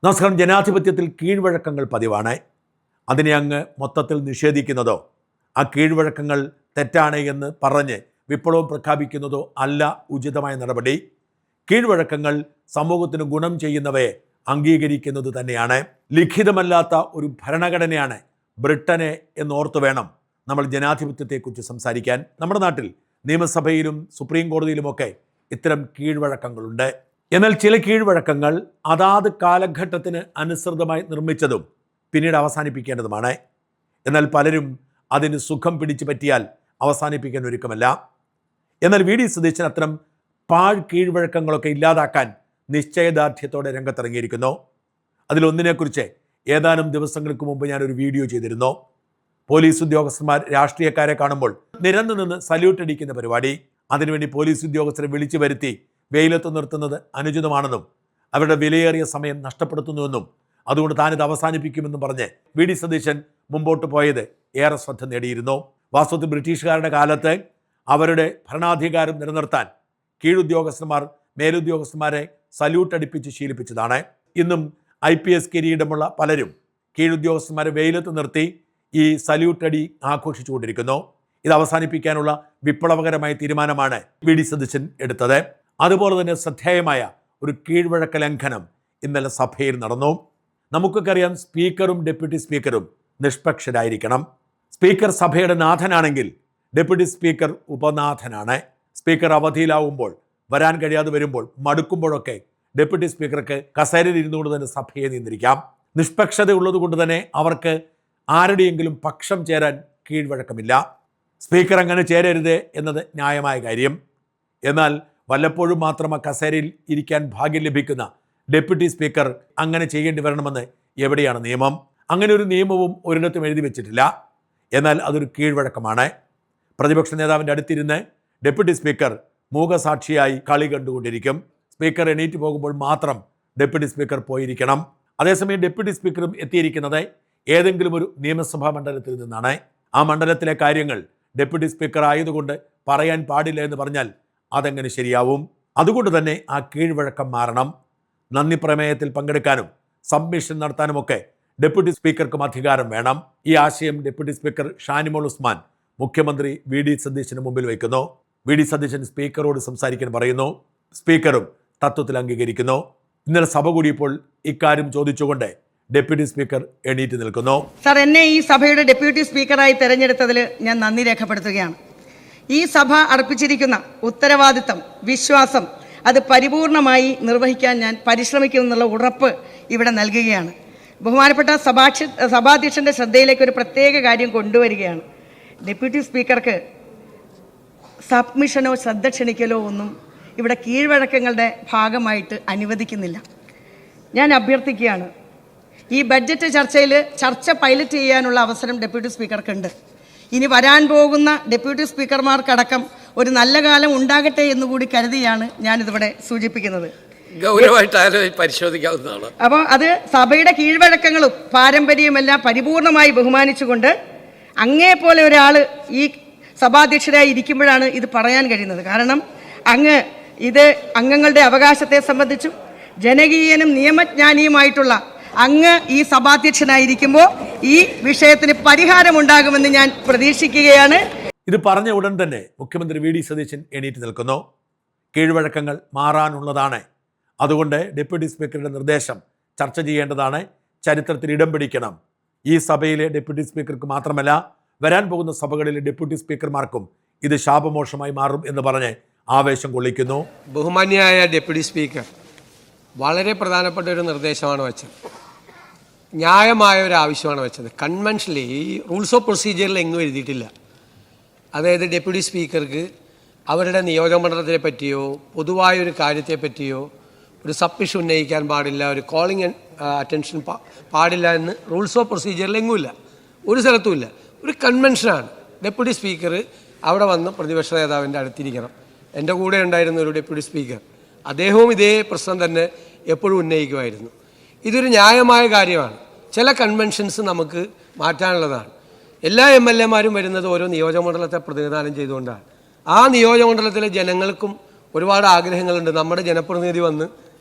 നമസ്കാരം. ജനാധിപത്യത്തിൽ കീഴ്വഴക്കങ്ങൾ പതിവാണ്. അതിനെ അങ്ങ് മൊത്തത്തിൽ നിഷേധിക്കുന്നതോ ആ കീഴ്വഴക്കങ്ങൾ തെറ്റാണ് എന്ന് പറഞ്ഞ് വിപ്ലവം പ്രഖ്യാപിക്കുന്നതോ അല്ല ഉചിതമായ നടപടി. കീഴ്വഴക്കങ്ങൾ സമൂഹത്തിന് ഗുണം ചെയ്യുന്നവയെ അംഗീകരിക്കുന്നത് തന്നെയാണ്. ലിഖിതമല്ലാത്ത ഒരു ഭരണഘടനയാണ് ബ്രിട്ടനെ എന്നോർത്ത് വേണം നമ്മൾ ജനാധിപത്യത്തെക്കുറിച്ച് സംസാരിക്കാൻ. നമ്മുടെ നാട്ടിൽ നിയമസഭയിലും സുപ്രീം കോടതിയിലുമൊക്കെ ഇത്തരം കീഴ്വഴക്കങ്ങളുണ്ട്. എന്നാൽ ചില കീഴ്വഴക്കങ്ങൾ അതാത് കാലഘട്ടത്തിന് അനുസൃതമായി നിർമ്മിച്ചതും പിന്നീട് അവസാനിപ്പിക്കേണ്ടതുമാണ്. എന്നാൽ പലരും അതിന് സുഖം പിടിച്ചു പറ്റിയാൽ അവസാനിപ്പിക്കാൻ ഒരുക്കമല്ല. എന്നാൽ വി ഡി സതീശൻ അത്തരം കീഴ്വഴക്കങ്ങളൊക്കെ ഇല്ലാതാക്കാൻ നിശ്ചയദാർഢ്യത്തോടെ രംഗത്തിറങ്ങിയിരിക്കുന്നു. അതിലൊന്നിനെക്കുറിച്ച് ഏതാനും ദിവസങ്ങൾക്ക് മുമ്പ് ഞാനൊരു വീഡിയോ ചെയ്തിരുന്നു. പോലീസ് ഉദ്യോഗസ്ഥന്മാർ രാഷ്ട്രീയക്കാരെ കാണുമ്പോൾ നിരന്നു നിന്ന് സല്യൂട്ട് അടിക്കുന്ന പരിപാടി. അതിനുവേണ്ടി പോലീസ് ഉദ്യോഗസ്ഥരെ വിളിച്ചു വരുത്തി വെയിലത്ത് നിർത്തുന്നത് അനുചിതമാണെന്നും അവരുടെ വിലയേറിയ സമയം നഷ്ടപ്പെടുത്തുന്നുവെന്നും അതുകൊണ്ട് താനിത് അവസാനിപ്പിക്കുമെന്നും പറഞ്ഞ് വി ഡി സതീശൻ മുമ്പോട്ട് പോയത് ഏറെ ശ്രദ്ധ നേടിയിരുന്നു. വാസ്തവത്തിൽ ബ്രിട്ടീഷുകാരുടെ കാലത്ത് അവരുടെ ഭരണാധികാരം നിലനിർത്താൻ കീഴുദ്യോഗസ്ഥന്മാർ മേലുദ്യോഗസ്ഥന്മാരെ സല്യൂട്ട് അടിപ്പിച്ച് ശീലിപ്പിച്ചതാണ്. ഇന്നും IPS കിരീടമുള്ള പലരും കീഴുദ്യോഗസ്ഥന്മാരെ വെയിലത്ത് നിർത്തി ഈ സല്യൂട്ട് അടി ആഘോഷിച്ചുകൊണ്ടിരിക്കുന്നു. ഇത് അവസാനിപ്പിക്കാനുള്ള വിപ്ലവകരമായ തീരുമാനമാണ് വി ഡി സതീശൻ എടുത്തത്. അതുപോലെ തന്നെ ശ്രദ്ധേയമായ ഒരു കീഴ്വഴക്ക ലംഘനം ഇന്നലെ സഭയിൽ നടന്നു. നമുക്കൊക്കെ അറിയാം, സ്പീക്കറും ഡെപ്യൂട്ടി സ്പീക്കറും നിഷ്പക്ഷരായിരിക്കണം. സ്പീക്കർ സഭയുടെ നാഥനാണെങ്കിൽ ഡെപ്യൂട്ടി സ്പീക്കർ ഉപനാഥനാണ്. സ്പീക്കർ അവധിയിലാവുമ്പോൾ, വരാൻ കഴിയാതെ വരുമ്പോൾ, മടുക്കുമ്പോഴൊക്കെ ഡെപ്യൂട്ടി സ്പീക്കർക്ക് കസേരയിൽ ഇരുന്നുകൊണ്ട് തന്നെ സഭയെ നിയന്ത്രിക്കാം. നിഷ്പക്ഷത ഉള്ളതുകൊണ്ട് തന്നെ അവർക്ക് ആരുടെയെങ്കിലും പക്ഷം ചേരാൻ കീഴ്വഴക്കമില്ല. സ്പീക്കർ അങ്ങനെ ചേരരുത് എന്നത് ന്യായമായ കാര്യം. എന്നാൽ വല്ലപ്പോഴും മാത്രം ആ കസേരയിൽ ഇരിക്കാൻ ഭാഗ്യം ലഭിക്കുന്ന ഡെപ്യൂട്ടി സ്പീക്കർ അങ്ങനെ ചെയ്യേണ്ടി വരണമെന്ന് എവിടെയാണ് നിയമം? അങ്ങനെ ഒരു നിയമവും ഒരിടത്തും എഴുതി വെച്ചിട്ടില്ല. എന്നാൽ അതൊരു കീഴ്വഴക്കമാണ്. പ്രതിപക്ഷ നേതാവിൻ്റെ അടുത്തിരുന്ന് ഡെപ്യൂട്ടി സ്പീക്കർ മൂകസാക്ഷിയായി കളി കണ്ടുകൊണ്ടിരിക്കും. സ്പീക്കർ എണീറ്റ് പോകുമ്പോൾ മാത്രം ഡെപ്യൂട്ടി സ്പീക്കർ പോയിരിക്കണം. അതേസമയം ഡെപ്യൂട്ടി സ്പീക്കറും എത്തിയിരിക്കുന്നത് ഏതെങ്കിലും ഒരു നിയമസഭാ മണ്ഡലത്തിൽ നിന്നാണ്. ആ മണ്ഡലത്തിലെ കാര്യങ്ങൾ ഡെപ്യൂട്ടി സ്പീക്കർ ആയതുകൊണ്ട് പറയാൻ പാടില്ല എന്ന് പറഞ്ഞാൽ അതെങ്ങനെ ശരിയാവും? അതുകൊണ്ട് തന്നെ ആ കീഴ്വഴക്കം മാറണം. നന്ദി പ്രമേയത്തിൽ പങ്കെടുക്കാനും സബ്മിഷൻ നടത്താനുമൊക്കെ ഡെപ്യൂട്ടി സ്പീക്കർക്കും അധികാരം വേണം. ഈ ആശയം ഡെപ്യൂട്ടി സ്പീക്കർ ഷാനിമോൾ ഉസ്മാൻ മുഖ്യമന്ത്രി വി ഡി സതീശന് മുമ്പിൽ വയ്ക്കുന്നു. വി ഡി സതീശൻ സ്പീക്കറോട് സംസാരിക്കാൻ പറയുന്നു. സ്പീക്കറും തത്വത്തിൽ അംഗീകരിക്കുന്നു. ഇന്നലെ സഭ കൂടിയപ്പോൾ ഇക്കാര്യം ചോദിച്ചുകൊണ്ട് ഡെപ്യൂട്ടി സ്പീക്കർ എണീറ്റ് നിൽക്കുന്നു. സർ, എന്നെ ഈ സഭയുടെ ഡെപ്യൂട്ടി സ്പീക്കറായി തെരഞ്ഞെടുത്തതിൽ ഞാൻ നന്ദി രേഖപ്പെടുത്തുകയാണ്. ഈ സഭ അർപ്പിച്ചിരിക്കുന്ന ഉത്തരവാദിത്തം, വിശ്വാസം അത് പരിപൂർണമായി നിർവഹിക്കാൻ ഞാൻ പരിശ്രമിക്കുമെന്നുള്ള ഉറപ്പ് ഇവിടെ നൽകുകയാണ്. ബഹുമാനപ്പെട്ട സഭാധ്യക്ഷൻ്റെ ശ്രദ്ധയിലേക്ക് ഒരു പ്രത്യേക കാര്യം കൊണ്ടുവരികയാണ്. ഡെപ്യൂട്ടി സ്പീക്കർക്ക് സബ്മിഷനോ ശ്രദ്ധ ക്ഷണിക്കലോ ഒന്നും ഇവിടെ കീഴ്വഴക്കങ്ങളുടെ ഭാഗമായിട്ട് അനുവദിക്കുന്നില്ല. ഞാൻ അഭ്യർത്ഥിക്കുകയാണ്, ഈ ബഡ്ജറ്റ് ചർച്ച പൈലറ്റ് ചെയ്യാനുള്ള അവസരം ഡെപ്യൂട്ടി സ്പീക്കർക്കുണ്ട്. ഇനി വരാൻ പോകുന്ന ഡെപ്യൂട്ടി സ്പീക്കർമാർക്കടക്കം ഒരു നല്ല കാലം ഉണ്ടാകട്ടെ എന്നുകൂടി കരുതിയാണ് ഞാനിതിവിടെ സൂചിപ്പിക്കുന്നത്. പരിശോധിക്കാവുന്നതാണ്. അപ്പോൾ അത് സഭയുടെ കീഴ്വഴക്കങ്ങളും പാരമ്പര്യവുമെല്ലാം പരിപൂർണമായി ബഹുമാനിച്ചുകൊണ്ട് അങ്ങേപോലെ ഒരാൾ ഈ സഭാധ്യക്ഷരായി ഇരിക്കുമ്പോഴാണ് ഇത് പറയാൻ കഴിയുന്നത്. കാരണം ഇത് അംഗങ്ങളുടെ അവകാശത്തെ സംബന്ധിച്ചും ജനകീയനും നിയമജ്ഞാനിയുമായിട്ടുള്ള അങ്ങ് ഈ സഭാധ്യക്ഷനായിരിക്കുമ്പോൾ ഈ വിഷയത്തിന് പരിഹാരമുണ്ടാകുമെന്ന് ഞാൻ പ്രതീക്ഷിക്കുകയാണ്. ഇത് പറഞ്ഞ ഉടൻ തന്നെ മുഖ്യമന്ത്രി വി ഡി സതീശൻ എണീറ്റ് നിൽക്കുന്നു. കീഴ്വഴക്കങ്ങൾ മാറാനുള്ളതാണ്. അതുകൊണ്ട് ഡെപ്യൂട്ടി സ്പീക്കറുടെ നിർദ്ദേശം ചർച്ച ചെയ്യേണ്ടതാണ്, ചരിത്രത്തിൽ ഇടം പിടിക്കണം. ഈ സഭയിലെ ഡെപ്യൂട്ടി സ്പീക്കർക്ക് മാത്രമല്ല, വരാൻ പോകുന്ന സഭകളിലെ ഡെപ്യൂട്ടി സ്പീക്കർമാർക്കും ഇത് ശാപമോക്ഷമായി മാറും എന്ന് പറഞ്ഞ് ആവേശം കൊള്ളിക്കുന്നു. ബഹുമാന്യായ ഡെപ്യൂട്ടി സ്പീക്കർ വളരെ പ്രധാനപ്പെട്ട ഒരു നിർദ്ദേശമാണ് വെച്ചത്. ന്യായമായ ഒരു ആവശ്യമാണ് വെച്ചത്. കൺവെൻഷനിൽ ഈ റൂൾസ് ഓഫ് പ്രൊസീജിയറിൽ എങ്ങും എഴുതിയിട്ടില്ല. അതായത് ഡെപ്യൂട്ടി സ്പീക്കർക്ക് അവരുടെ നിയോജകമണ്ഡലത്തെ പറ്റിയോ പൊതുവായൊരു കാര്യത്തെ പറ്റിയോ ഒരു സബ്മിഷൻ ഉന്നയിക്കാൻ പാടില്ല, ഒരു കോളിംഗ് അറ്റൻഷൻ പാടില്ല എന്ന് റൂൾസ് ഓഫ് പ്രൊസീജിയറിൽ എങ്ങുമില്ല, ഒരു സ്ഥലത്തുമില്ല. ഒരു കൺവെൻഷനാണ്. ഡെപ്യൂട്ടി സ്പീക്കർ അവിടെ വന്ന് പ്രതിപക്ഷ നേതാവിൻ്റെ അടുത്തിരിക്കണം. എൻ്റെ കൂടെ ഉണ്ടായിരുന്ന ഒരു ഡെപ്യൂട്ടി സ്പീക്കർ, അദ്ദേഹവും ഇതേ പ്രശ്നം തന്നെ എപ്പോഴും ഉന്നയിക്കുമായിരുന്നു. ഇതൊരു ന്യായമായ കാര്യമാണ്. ചില കൺവെൻഷൻസ് നമുക്ക് മാറ്റാനുള്ളതാണ്. എല്ലാ MLA-മാരും വരുന്നത് ഓരോ നിയോജകമണ്ഡലത്തെ പ്രതിനിധാനം ചെയ്തുകൊണ്ടാണ്. ആ നിയോജകമണ്ഡലത്തിലെ ജനങ്ങൾക്കും ഒരുപാട് ആഗ്രഹങ്ങളുണ്ട്. നമ്മുടെ ജനപ്രതിനിധി വന്ന്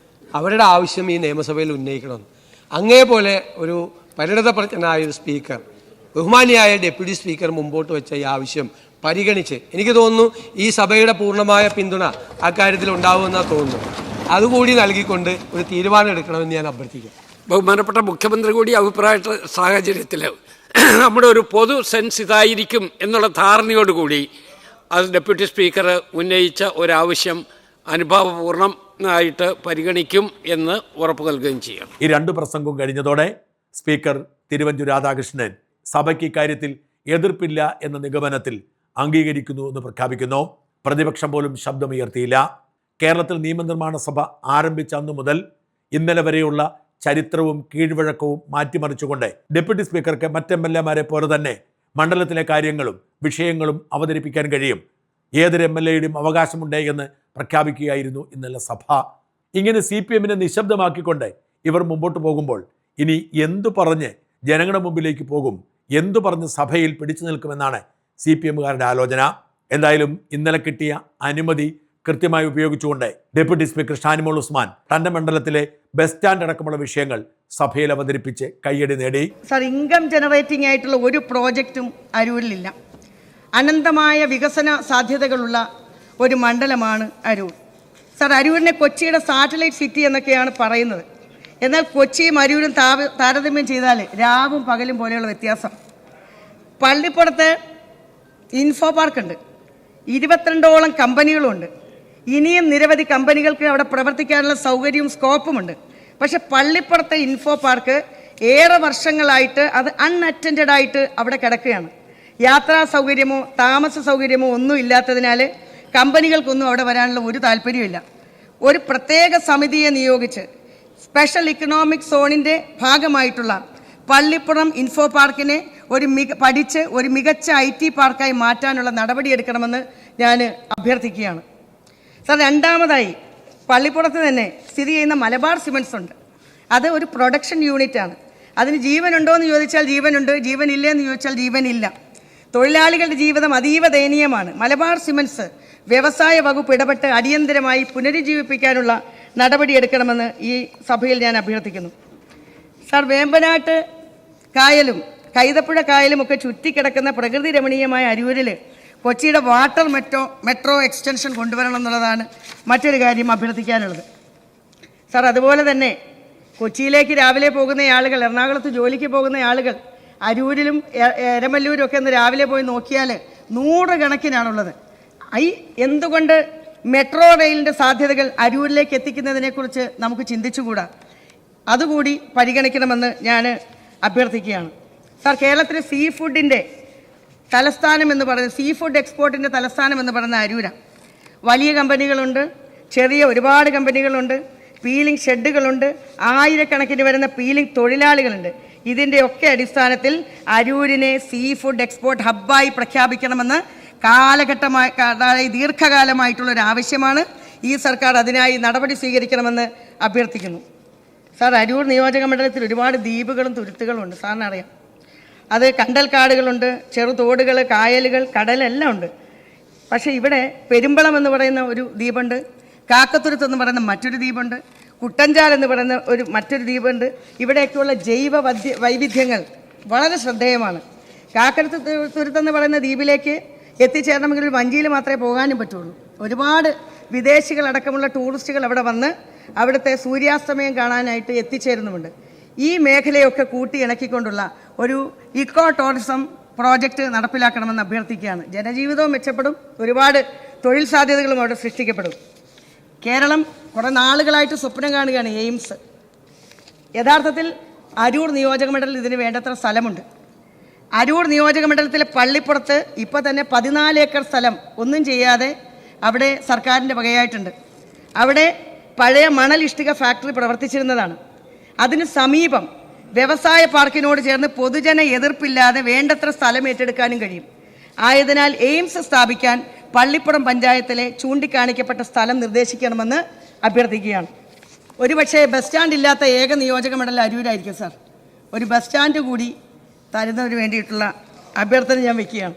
അവരുടെ ആവശ്യം ഈ നിയമസഭയിൽ ഉന്നയിക്കണമെന്ന്. അങ്ങേപോലെ ഒരു പരിണതപ്രജ്ഞനായ ഒരു സ്പീക്കർ, ബഹുമാനിയായ ഡെപ്യൂട്ടി സ്പീക്കർ മുമ്പോട്ട് വെച്ച ഈ ആവശ്യം പരിഗണിച്ച് എനിക്ക് തോന്നുന്നു ഈ സഭയുടെ പൂർണ്ണമായ പിന്തുണ അക്കാര്യത്തിൽ ഉണ്ടാവുമെന്നാണ് തോന്നുന്നു. അതുകൂടി നൽകിക്കൊണ്ട് ഒരു തീരുമാനം എടുക്കണമെന്ന് ഞാൻ അഭ്യർത്ഥിക്കാം. ബഹുമാനപ്പെട്ട മുഖ്യമന്ത്രി കൂടി അഭിപ്രായ സാഹചര്യത്തിൽ നമ്മുടെ ഒരു പൊതു സെൻസ് ഇതായിരിക്കും എന്നുള്ള ധാരണയോടുകൂടി അത് ഡെപ്യൂട്ടി സ്പീക്കർ ഉന്നയിച്ച ഒരാവശ്യം അനുഭാവപൂർണ്ണമായിട്ട് പരിഗണിക്കും എന്ന് ഉറപ്പു നൽകുകയും ചെയ്യണം. ഈ രണ്ട് പ്രസംഗവും കഴിഞ്ഞതോടെ സ്പീക്കർ തിരുവഞ്ചൂർ രാധാകൃഷ്ണൻ സഭയ്ക്ക് ഇക്കാര്യത്തിൽ എതിർപ്പില്ല എന്ന നിഗമനത്തിൽ അംഗീകരിക്കുന്നു എന്ന് പ്രഖ്യാപിക്കുന്നു. പ്രതിപക്ഷം പോലും ശബ്ദമുയർത്തിയില്ല. കേരളത്തിൽ നിയമനിർമ്മാണ സഭ ആരംഭിച്ച അന്നു മുതൽ ഇന്നലെ വരെയുള്ള ചരിത്രവും കീഴ്വഴക്കവും മാറ്റിമറിച്ചുകൊണ്ട് ഡെപ്യൂട്ടി സ്പീക്കർക്ക് മറ്റ് MLA-മാരെ പോലെ തന്നെ മണ്ഡലത്തിലെ കാര്യങ്ങളും വിഷയങ്ങളും അവതരിപ്പിക്കാൻ കഴിയും. ഏതൊരു MLA-യുടെയും അവകാശമുണ്ട് എന്ന് പ്രഖ്യാപിക്കുകയായിരുന്നു ഇന്നലെ സഭ. ഇങ്ങനെ CPM-നെ നിശബ്ദമാക്കിക്കൊണ്ട് ഇവർ മുമ്പോട്ട് പോകുമ്പോൾ ഇനി എന്തു പറഞ്ഞ് ജനങ്ങളുടെ മുമ്പിലേക്ക് പോകും, എന്തു പറഞ്ഞ് സഭയിൽ പിടിച്ചു നിൽക്കുമെന്നാണ് CPM-കാരുടെ ആലോചന. എന്തായാലും ഇന്നലെ കിട്ടിയ അനുമതി കൃത്യമായി ഉപയോഗിച്ചുകൊണ്ട് ഡെപ്യൂട്ടി സ്പീക്കർ ഷാനിമോൾ ഉസ്മാൻ തൻ്റെ മണ്ഡലത്തിലെ ബസ് സ്റ്റാൻഡ് അടക്കമുള്ള വിഷയങ്ങൾ സഭയിൽ അവതരിപ്പിച്ച് കയ്യടി നേടി. സാർ, ഇൻകം ജനറേറ്റിംഗ് ആയിട്ടുള്ള ഒരു പ്രോജക്റ്റും അരൂരിലില്ല. അനന്തമായ വികസന സാധ്യതകളുള്ള ഒരു മണ്ഡലമാണ് അരൂർ. സാർ, അരൂരിനെ കൊച്ചിയുടെ സാറ്റലൈറ്റ് സിറ്റി എന്നൊക്കെയാണ് പറയുന്നത്. എന്നാൽ കൊച്ചിയും അരൂരും താരതമ്യം ചെയ്താൽ രാവും പകലും പോലെയുള്ള വ്യത്യാസം. പള്ളിപ്പുറത്ത് ഇൻഫോ പാർക്കുണ്ട്, 22ഓളം കമ്പനികളുണ്ട്. ഇനിയും നിരവധി കമ്പനികൾക്ക് അവിടെ പ്രവർത്തിക്കാനുള്ള സൗകര്യവും സ്കോപ്പുമുണ്ട്. പക്ഷെ പള്ളിപ്പുറത്തെ ഇൻഫോ പാർക്ക് ഏറെ വർഷങ്ങളായിട്ട് അത് അൺഅറ്റൻഡഡ് ആയിട്ട് അവിടെ കിടക്കുകയാണ്. യാത്രാ സൗകര്യമോ താമസ സൗകര്യമോ ഒന്നും ഇല്ലാത്തതിനാൽ കമ്പനികൾക്കൊന്നും അവിടെ വരാനുള്ള ഒരു താല്പര്യമില്ല. ഒരു പ്രത്യേക സമിതിയെ നിയോഗിച്ച് സ്പെഷ്യൽ ഇക്കണോമിക് സോണിൻ്റെ ഭാഗമായിട്ടുള്ള പള്ളിപ്പുറം ഇൻഫോ പാർക്കിനെ പഠിച്ച് ഒരു മികച്ച IT പാർക്കായി മാറ്റാനുള്ള നടപടിയെടുക്കണമെന്ന് ഞാൻ അഭ്യർത്ഥിക്കുകയാണ്. സാർ, രണ്ടാമതായി പള്ളിപ്പുറത്ത് തന്നെ സ്ഥിതി ചെയ്യുന്ന മലബാർ സിമൻസ് ഉണ്ട്. അത് ഒരു പ്രൊഡക്ഷൻ യൂണിറ്റാണ്. അതിന് ജീവനുണ്ടോ എന്ന് ചോദിച്ചാൽ ജീവനുണ്ട്, ജീവനില്ല എന്ന് ചോദിച്ചാൽ ജീവനില്ല. തൊഴിലാളികളുടെ ജീവിതം അതീവ ദയനീയമാണ്. മലബാർ സിമൻസ് വ്യവസായ വകുപ്പ് ഇടപെട്ട് അടിയന്തരമായി പുനരുജ്ജീവിപ്പിക്കാനുള്ള നടപടിയെടുക്കണമെന്ന് ഈ സഭയിൽ ഞാൻ അഭ്യർത്ഥിക്കുന്നു. സാർ, വേമ്പനാട്ട് കായലും കൈതപ്പുഴ കായലും ഒക്കെ ചുറ്റിക്കിടക്കുന്ന പ്രകൃതി രമണീയമായ അരൂരിൽ കൊച്ചിയുടെ വാട്ടർ മെട്രോ എക്സ്റ്റൻഷൻ കൊണ്ടുവരണം എന്നുള്ളതാണ് മറ്റൊരു കാര്യം അഭ്യർത്ഥിക്കാനുള്ളത്. സാർ, അതുപോലെ തന്നെ കൊച്ചിയിലേക്ക് രാവിലെ പോകുന്ന ആളുകൾ, എറണാകുളത്ത് ജോലിക്ക് പോകുന്ന ആളുകൾ അരൂരിലും എരമല്ലൂരും ഒക്കെ ഒന്ന് രാവിലെ പോയി നോക്കിയാൽ 100 കണക്കിനാണുള്ളത്. എന്തുകൊണ്ട് മെട്രോ റെയിലിൻ്റെ സാധ്യതകൾ അരൂരിലേക്ക് എത്തിക്കുന്നതിനെക്കുറിച്ച് നമുക്ക് ചിന്തിച്ചുകൂടാ? അതുകൂടി പരിഗണിക്കണമെന്ന് ഞാൻ അഭ്യർത്ഥിക്കുകയാണ്. സാർ, കേരളത്തിലെ സീ ഫുഡിൻ്റെ തലസ്ഥാനം എന്ന് പറയുന്നത്, സീ ഫുഡ് എക്സ്പോർട്ടിൻ്റെ തലസ്ഥാനം എന്ന് പറയുന്ന അരൂരാണ്. വലിയ കമ്പനികളുണ്ട്, ചെറിയ ഒരുപാട് കമ്പനികളുണ്ട്, പീലിംഗ് ഷെഡുകളുണ്ട്, ആയിരക്കണക്കിന് വരുന്ന പീലിംഗ് തൊഴിലാളികളുണ്ട്. ഇതിൻ്റെയൊക്കെ അടിസ്ഥാനത്തിൽ അരൂരിനെ സീ ഫുഡ് എക്സ്പോർട്ട് ഹബ്ബായി പ്രഖ്യാപിക്കണമെന്ന് ദീർഘകാലമായിട്ടുള്ളൊരു ആവശ്യമാണ്. ഈ സർക്കാർ അതിനായി നടപടി സ്വീകരിക്കണമെന്ന് അഭ്യർത്ഥിക്കുന്നു. സാർ, അരൂർ നിയോജക മണ്ഡലത്തിൽ ഒരുപാട് ദ്വീപുകളും തുരുത്തുകളും ഉണ്ട്, സാറിനറിയാം. അത് കണ്ടൽക്കാടുകളുണ്ട്, ചെറുതോടുകൾ, കായലുകൾ, കടലെല്ലാം ഉണ്ട്. പക്ഷേ ഇവിടെ പെരുമ്പളം എന്ന് പറയുന്ന ഒരു ദ്വീപുണ്ട്, കാക്കത്തുരുത്ത് എന്ന് പറയുന്ന മറ്റൊരു ദ്വീപുണ്ട്, കുട്ടഞ്ചാൽ എന്ന് പറയുന്ന മറ്റൊരു ദ്വീപുണ്ട്. ഇവിടെയൊക്കെയുള്ള ജൈവ വൈവിധ്യങ്ങൾ വളരെ ശ്രദ്ധേയമാണ്. കാക്കത്തുരുത്തെന്ന് പറയുന്ന ദ്വീപിലേക്ക് എത്തിച്ചേരണമെങ്കിൽ ഒരു വഞ്ചിയിൽ മാത്രമേ പോകാനും പറ്റുള്ളൂ. ഒരുപാട് വിദേശികളടക്കമുള്ള ടൂറിസ്റ്റുകൾ അവിടെ വന്ന് അവിടുത്തെ സൂര്യാസ്തമയം കാണാനായിട്ട് എത്തിച്ചേരുന്നുമുണ്ട്. ഈ മേഖലയൊക്കെ കൂട്ടി ഇണക്കിക്കൊണ്ടുള്ള ഒരു ഇക്കോ ടൂറിസം പ്രോജക്റ്റ് നടപ്പിലാക്കണമെന്ന് അഭ്യർത്ഥിക്കുകയാണ്. ജനജീവിതവും മെച്ചപ്പെടും, ഒരുപാട് തൊഴിൽ സാധ്യതകളും അവിടെ സൃഷ്ടിക്കപ്പെടും. കേരളം കുറേ നാളുകളായിട്ട് സ്വപ്നം കാണുകയാണ് എയിംസ്. യഥാർത്ഥത്തിൽ അരൂർ നിയോജക മണ്ഡലത്തിൽ ഇതിന് വേണ്ടത്ര സ്ഥലമുണ്ട്. അരൂർ നിയോജക മണ്ഡലത്തിലെ പള്ളിപ്പുറത്ത് ഇപ്പോൾ തന്നെ 14 ഏക്കർ സ്ഥലം ഒന്നും ചെയ്യാതെ അവിടെ സർക്കാരിൻ്റെ വകയായിട്ടുണ്ട്. അവിടെ പഴയ മണൽ ഇഷ്ടിക ഫാക്ടറി പ്രവർത്തിച്ചിരുന്നതാണ്. അതിന് സമീപം വ്യവസായ പാർക്കിനോട് ചേർന്ന് പൊതുജന എതിർപ്പില്ലാതെ വേണ്ടത്ര സ്ഥലം ഏറ്റെടുക്കാനും കഴിയും. ആയതിനാൽ എയിംസ് സ്ഥാപിക്കാൻ പള്ളിപ്പുറം പഞ്ചായത്തിലെ ചൂണ്ടിക്കാണിക്കപ്പെട്ട സ്ഥലം നിർദ്ദേശിക്കണമെന്ന് അഭ്യർത്ഥിക്കുകയാണ്. ഒരുപക്ഷെ ബസ് സ്റ്റാൻഡ് ഇല്ലാത്ത ഏക നിയോജക മണ്ഡലം അരൂരായിരിക്കും സാർ. ഒരു ബസ് സ്റ്റാൻഡ് കൂടി തരുന്നതിന് വേണ്ടിയിട്ടുള്ള അഭ്യർത്ഥന ഞാൻ വയ്ക്കുകയാണ്.